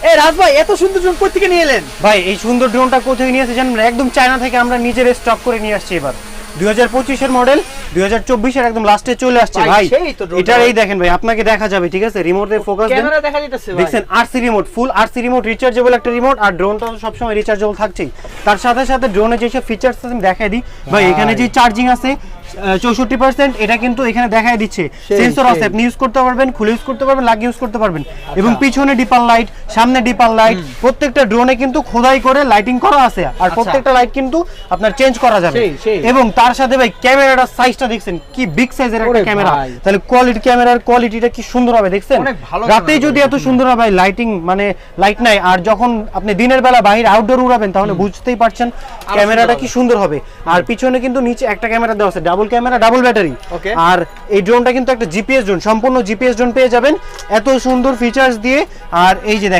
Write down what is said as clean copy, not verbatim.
এই রাজ ভাই এত সুন্দর ড্রোন কই থেকে নিয়ে এলেন? ভাই এই সুন্দর ড্রোনটা কোথায় নিয়ে এসেছেন? একদম চায়না থেকে আমরা নিজের স্টক করে নিয়ে আসছি। এবার 2025 এর মডেল 2024 এর একদম লাস্টে চলে আসছে ভাই। এটার এই দেখেন ভাই, আপনাকে দেখা যাবে, ঠিক আছে? রিমোটে ফোকাস দেন, ক্যামেরা দেখা যাচ্ছে ভাই। দেখছেন আরসি রিমোট, ফুল আরসি রিমোট, রিচার্জেবল একটা রিমোট। আর ড্রোনটা তো সবসময় রিচার্জেবল থাকছেই। তার সাথে সাথে ড্রোনে যেসব ফিচার্স আছে আমি দেখাই দিই ভাই। এখানে যে চার্জিং আছে 64%, এটা কিন্তু এখানে দেখাই দিচ্ছে। সেন্সর আছে, আপনি ইউজ করতে পারবেন, খুলে ইউজ করতে পারবেন, লাগিয়ে ইউজ করতে পারবেন। এবং পিছনে ডিপার লাইট, সামনে ডিপার লাইট, প্রত্যেকটা ড্রোনে কিন্তু খোদাই করে লাইটিং করা আছে। আর প্রত্যেকটা লাইট কিন্তু আপনার চেঞ্জ করা যাবে। এবং তার সাথে ভাই ক্যামেরাটার সাইজটা দেখছেন কি বিগ সাইজের একটা ক্যামেরা। তাহলে ক্যামেরার কোয়ালিটিটা কি সুন্দর হবে দেখছেন। রাতেই যদি এত সুন্দর হবে লাইটিং, মানে লাইট নাই, আর যখন আপনি দিনের বেলা বাইরে আউটডোর উড়াবেন তাহলে বুঝতেই পারছেন ক্যামেরাটা কি সুন্দর হবে। আর পিছনে কিন্তু নিচে একটা ক্যামেরা দেওয়া আছে, ডাবল ক্যামেরা, ডাবল ব্যাটারি। আর এই ড্রোনটা কিন্তু একটা জিপিএস ড্রোন, সম্পূর্ণ জিপিএস ড্রোন পেয়ে যাবেন এত সুন্দর ফিচার্স দিয়ে। আর এই যে